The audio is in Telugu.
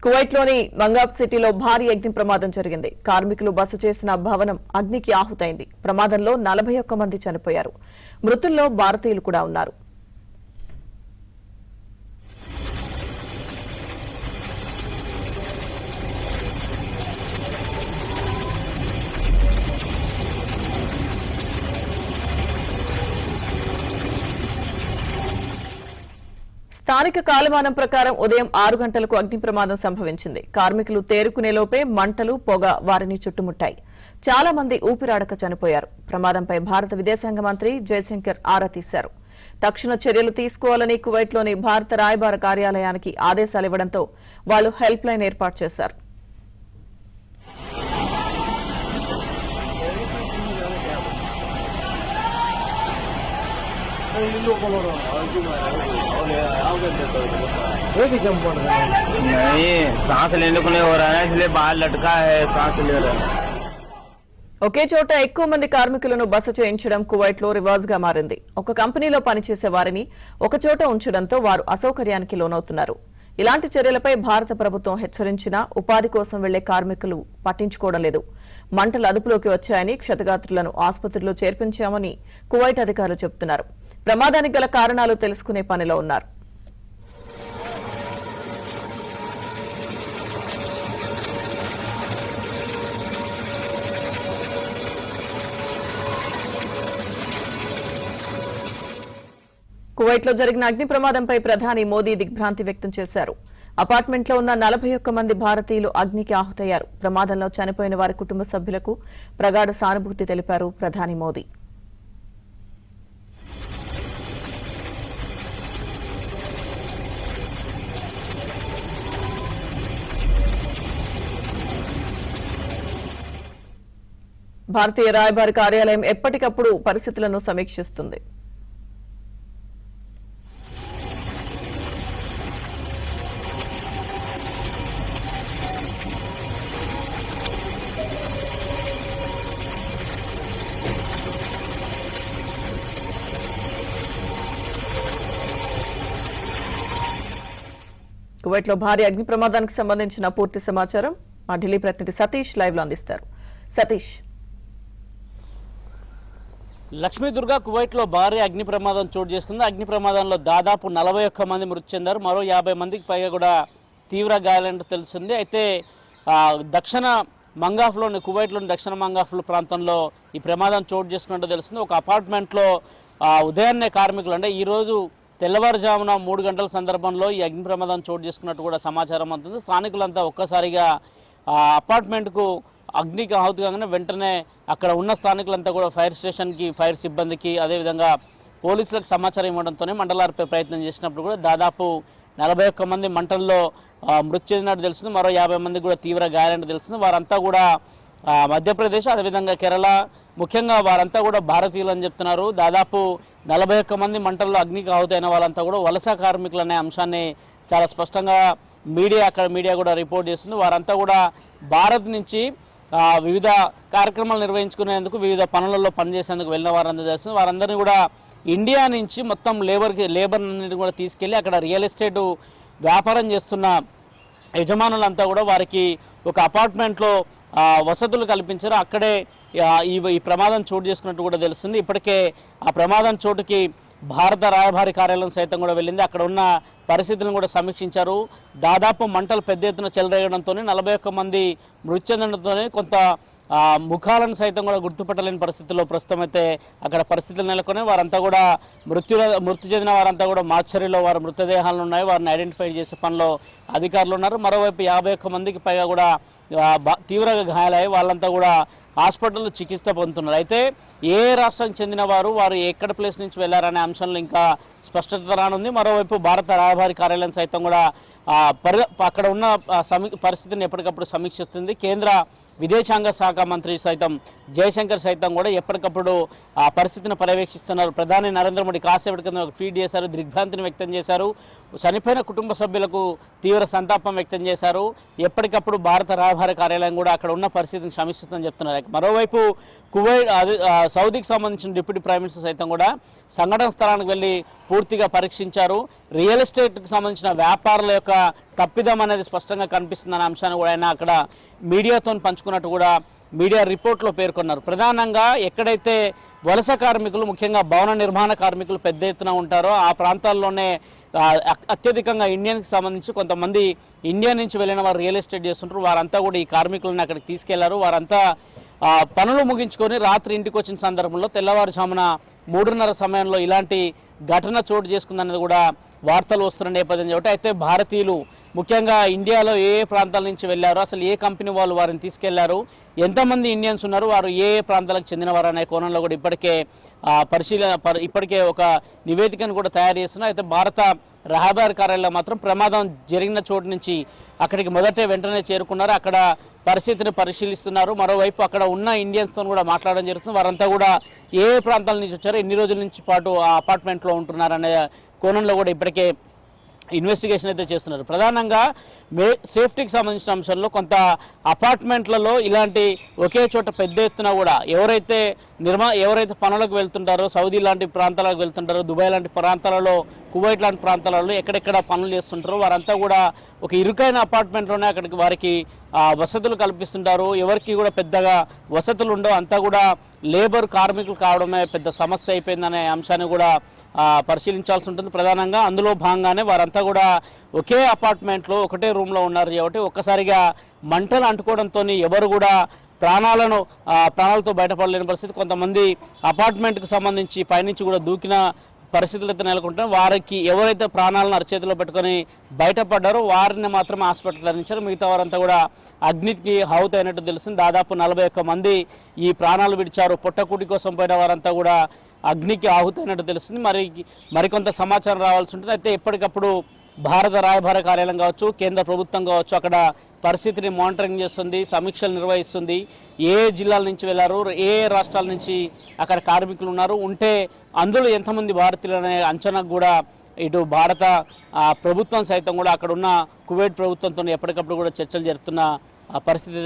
కువైట్లోని మంగాఫ్ సిటీలో భారీ అగ్ని ప్రమాదం జరిగింది. కార్మికులు బస చేసిన భవనం అగ్నికి ఆహుతైంది. ప్రమాదంలో 41 మంది చనిపోయారు. మృతుల్లో భారతీయులు కూడా ఉన్నారు. స్థానిక కాలమానం ప్రకారం ఉదయం 6 గంటలకు అగ్ని ప్రమాదం సంభవించింది. కార్మికులు తేరుకునేలోపే మంటలు, పొగ వారిని చుట్టుముట్టాయి. చాలా మంది ఊపిరాడక చనిపోయారు. ప్రమాదంపై భారత విదేశాంగ మంత్రి జయశంకర్ ఆరా తీశారు. తక్షణ చర్యలు తీసుకోవాలని కువైట్లోని భారత రాయబార కార్యాలయానికి ఆదేశాలివ్వడంతో వాళ్లు హెల్ప్ లైన్ ఏర్పాటు చేశారు. नहीं सांस लेने को नहीं हो रहा है इसलिए बाहर लटका है सांस ले रहा है। ఒకే చోట ఎక్కువ మంది కార్మికులను బస చేయించడం కువైట్లో రివాజ్గా మారింది. ఒక కంపెనీలో పనిచేసే వారిని ఒక చోట ఉంచడంతో వారు అసౌకర్యానికి లోనవుతున్నారు. ఇలాంటి చర్యలపై భారత ప్రభుత్వం హెచ్చరించినా ఉపాధి కోసం వెళ్లే కార్మికులు పట్టించుకోవడం లేదు. మంటలు అదుపులోకి వచ్చాయని, క్షతగాత్రులను ఆసుపత్రిలో చేర్పించామని కువైట్ అధికారులు చెబుతున్నారు. ప్రమాదానికి గల కారణాలు తెలుసుకునే పనిలో ఉన్నారు. కువైట్లో జరిగిన అగ్ని ప్రమాదంపై ప్రధాని మోదీ దిగ్భ్రాంతి వ్యక్తం చేశారు. అపార్ట్మెంట్లో ఉన్న 41 మంది భారతీయులు అగ్నికి ఆహుతయ్యారు. ప్రమాదంలో చనిపోయిన వారి కుటుంబ సభ్యులకు ప్రగాఢ సానుభూతి తెలిపారు ప్రధాని మోదీ. భారతీయ రాయబార కార్యాలయం ఎప్పటికప్పుడు పరిస్థితులను సమీక్షిస్తుంది. కువైట్లో భారీ అగ్ని ప్రమాదానికి సంబంధించిన పూర్తి సమాచారం మా ఢిల్లీ ప్రతినిధి సతీష్ లైవ్ లో అందిస్తారు. సతీష్, లక్ష్మీదుర్గ కువైట్లో భారీ అగ్ని ప్రమాదం చోటు చేసుకుంది. అగ్ని ప్రమాదంలో దాదాపు 41 మంది మృతి చెందారు. మరో 50 మందికి పైగా కూడా తీవ్ర గాయాలంటూ తెలిసింది. అయితే దక్షిణ మంగాఫ్లోని కువైట్లోని దక్షిణ మంగాఫ్లో ప్రాంతంలో ఈ ప్రమాదం చోటు చేసుకున్నట్టు తెలిసింది. ఒక అపార్ట్మెంట్లో ఉదయాన్నే కార్మికులు అంటే ఈరోజు తెల్లవారుజామున 3 గంటల సందర్భంలో ఈ అగ్ని ప్రమాదం చోటు చేసుకున్నట్టు కూడా సమాచారం అందుతుంది. స్థానికులంతా ఒక్కసారిగా అపార్ట్మెంట్కు అగ్నికి ఆహుతి కాగానే వెంటనే అక్కడ ఉన్న స్థానికులంతా కూడా ఫైర్ స్టేషన్కి, ఫైర్ సిబ్బందికి, అదేవిధంగా పోలీసులకు సమాచారం ఇవ్వడంతోనే మంటలార్పే ప్రయత్నం చేసినప్పుడు కూడా దాదాపు 41 మంది మంటల్లో మృతి చెందినట్టు తెలుస్తుంది. మరో 50 మంది కూడా తీవ్ర గాయాలంటూ తెలుస్తుంది. వారంతా కూడా మధ్యప్రదేశ్, అదేవిధంగా కేరళ, ముఖ్యంగా వారంతా కూడా భారతీయులు అని చెప్తున్నారు. దాదాపు 41 మంది మంటల్లో అగ్నికి ఆహుతైన వాళ్ళంతా కూడా వలస కార్మికులు అనే అంశాన్ని చాలా స్పష్టంగా మీడియా కూడా రిపోర్ట్ చేస్తుంది. వారంతా కూడా భారత్ నుంచి వివిధ కార్యక్రమాలు నిర్వహించుకునేందుకు, వివిధ పనులలో పనిచేసేందుకు వెళ్ళిన వారందరూ చేస్తుంది. వారందరినీ కూడా ఇండియా నుంచి మొత్తం లేబర్ అన్నింటిని కూడా తీసుకెళ్ళి అక్కడ రియల్ ఎస్టేట్ వ్యాపారం చేస్తున్న యజమానులంతా కూడా వారికి ఒక అపార్ట్మెంట్లో వసతులు కల్పించారు. అక్కడే ఈ ప్రమాదం చోటు చేసుకున్నట్టు కూడా తెలుస్తుంది. ఇప్పటికే ఆ ప్రమాదం చోటుకి భారత రాయబారి కార్యాలయం సైతం కూడా వెళ్ళింది. అక్కడ ఉన్న పరిస్థితులను కూడా సమీక్షించారు. దాదాపు మంటలు పెద్ద ఎత్తున చెలరేగడంతో 41 మంది మృతి చెందడంతోనే కొంత ముఖాలను సైతం కూడా గుర్తుపట్టలేని పరిస్థితుల్లో ప్రస్తుతం అయితే అక్కడ పరిస్థితులు నెలకొని వారంతా కూడా మృతి చెందిన వారంతా కూడా మార్చరీలో వారి మృతదేహాలు ఉన్నాయి. వారిని ఐడెంటిఫై చేసే పనిలో అధికారులు ఉన్నారు. మరోవైపు 51 మందికి పైగా కూడా తీవ్రంగా గాయాలయ్యాయి. వాళ్ళంతా కూడా హాస్పిటల్లో చికిత్స పొందుతున్నారు. అయితే ఏ రాష్ట్రానికి చెందిన వారు ఎక్కడ ప్లేస్ నుంచి వెళ్లారనే అంశంలో ఇంకా స్పష్టత రానుంది. మరోవైపు భారత రాయబారి కార్యాలయం సైతం కూడా అక్కడ ఉన్న పరిస్థితిని ఎప్పటికప్పుడు సమీక్షిస్తుంది. కేంద్ర విదేశాంగ శాఖ మంత్రి సైతం జయశంకర్ సైతం కూడా ఎప్పటికప్పుడు ఆ పరిస్థితిని పర్యవేక్షిస్తున్నారు. ప్రధాని నరేంద్ర మోడీ కాసేపటి కింద ఒక ట్వీట్ చేశారు, దిగ్భ్రాంతిని వ్యక్తం చేశారు. చనిపోయిన కుటుంబ సభ్యులకు తీవ్ర సంతాపం వ్యక్తం చేశారు. ఎప్పటికప్పుడు భారత రాయబార కార్యాలయం కూడా అక్కడ ఉన్న పరిస్థితిని సమీక్షిస్తుందని చెప్తున్నారు. మరోవైపు కువైట్ సౌదీకి సంబంధించిన డిప్యూటీ ప్రైమ్ మినిస్టర్ సైతం కూడా సంఘటన స్థలానికి వెళ్ళి పూర్తిగా పరీక్షించారు. రియల్ ఎస్టేట్కి సంబంధించిన వ్యాపారుల యొక్క తప్పిదం అనేది స్పష్టంగా కనిపిస్తుందనే అంశాన్ని కూడా ఆయన అక్కడ మీడియాతో పంచుకున్నట్టు కూడా మీడియా రిపోర్ట్లో పేర్కొన్నారు. ప్రధానంగా ఎక్కడైతే వలస కార్మికులు ముఖ్యంగా భవన నిర్మాణ కార్మికులు పెద్ద ఎత్తున ఉంటారో ఆ ప్రాంతాల్లోనే అత్యధికంగా ఇండియన్కి సంబంధించి కొంతమంది ఇండియా నుంచి వెళ్ళిన వారు రియల్ ఎస్టేట్ చేస్తుంటారు. వారంతా కూడా ఈ కార్మికులను అక్కడికి తీసుకెళ్లారు. వారంతా పనులు ముగించుకొని రాత్రి ఇంటికి వచ్చిన సందర్భంలో తెల్లవారుజామున 3:30 సమయంలో ఇలాంటి ఘటన చోటు చేసుకుందనేది కూడా వార్తలు వస్తున్న నేపథ్యం కాబట్టి అయితే భారతీయులు ముఖ్యంగా ఇండియాలో ఏ ప్రాంతాల నుంచి వెళ్ళారు, అసలు ఏ కంపెనీ వాళ్ళు వారిని తీసుకెళ్లారు, ఎంతమంది ఇండియన్స్ ఉన్నారు, వారు ఏ ప్రాంతాలకు చెందినవారు అనే కోణంలో కూడా ఇప్పటికే ఒక నివేదికను కూడా తయారు చేస్తున్నారు. అయితే భారత రహదారి కార్యాలయంలో మాత్రం ప్రమాదం జరిగిన చోటు నుంచి అక్కడికి వెంటనే చేరుకున్నారు. అక్కడ పరిస్థితిని పరిశీలిస్తున్నారు. మరోవైపు అక్కడ ఉన్న ఇండియన్స్తో కూడా మాట్లాడడం జరుగుతుంది. వారంతా కూడా ఏ ప్రాంతాల నుంచి వచ్చారో, ఎన్ని రోజుల నుంచి పాటు ఆ అపార్ట్మెంట్లో ఉంటున్నారు అనే కోణంలో కూడా ఇప్పటికే ఇన్వెస్టిగేషన్ అయితే చేస్తున్నారు. ప్రధానంగా సేఫ్టీకి సంబంధించిన అంశంలో కొంత అపార్ట్మెంట్లలో ఇలాంటి ఒకే చోట పెద్ద ఎత్తున కూడా ఎవరైతే పనులకు వెళ్తుంటారో, సౌదీ లాంటి ప్రాంతాలకు వెళ్తుంటారో, దుబాయ్ లాంటి ప్రాంతాలలో, కువైట్ లాంటి ప్రాంతాలలో ఎక్కడెక్కడ పనులు చేస్తుంటారో వారంతా కూడా ఒక ఇరుకైన అపార్ట్మెంట్లోనే అక్కడికి వారికి వసతులు కల్పిస్తుంటారు. ఎవరికి కూడా పెద్దగా వసతులు ఉండవు. అంతా కూడా లేబర్ కార్మికులు కావడమే పెద్ద సమస్య అయిపోయిందనే అంశాన్ని కూడా పరిశీలించాల్సి ఉంటుంది. ప్రధానంగా అందులో భాగంగానే వారంతా కూడా ఒకే అపార్ట్మెంట్లో ఒకటే రూమ్లో ఉన్నారు కాబట్టి ఒక్కసారిగా మంటలు అంటుకోవడంతో ఎవరు కూడా ప్రాణాలతో బయటపడలేని పరిస్థితి. కొంతమంది అపార్ట్మెంట్కి సంబంధించి పైనుంచి కూడా దూకిన పరిస్థితులు అయితే నెలకొంటాయి. వారికి ఎవరైతే ప్రాణాలను అరచేతిలో పెట్టుకొని బయటపడ్డారో వారిని మాత్రం హాస్పిటల్ తరలించారు. మిగతా వారంతా కూడా అగ్నికి హౌత్ అయినట్టు తెలిసింది. దాదాపు 41 మంది ఈ ప్రాణాలు విడిచారు. పొట్టకూటి కోసం పోయిన వారంతా కూడా అగ్నికి ఆహుతైనట్టు తెలుస్తుంది. మరికొంత సమాచారం రావాల్సి ఉంటుంది. అయితే ఎప్పటికప్పుడు భారత రాయబార కార్యాలయం కావచ్చు, కేంద్ర ప్రభుత్వం కావచ్చు, అక్కడ పరిస్థితిని మానిటరింగ్ చేస్తుంది, సమీక్షలు నిర్వహిస్తుంది. ఏ జిల్లాల నుంచి వెళ్ళారు, ఏ రాష్ట్రాల నుంచి అక్కడ కార్మికులు ఉన్నారు, ఉంటే అందులో ఎంతమంది భారతీయులు అనే అంచనాకు కూడా ఇటు భారత ప్రభుత్వం సైతం కూడా అక్కడ ఉన్న కువైట్ ప్రభుత్వంతో ఎప్పటికప్పుడు కూడా చర్చలు జరుపుతున్న పరిస్థితి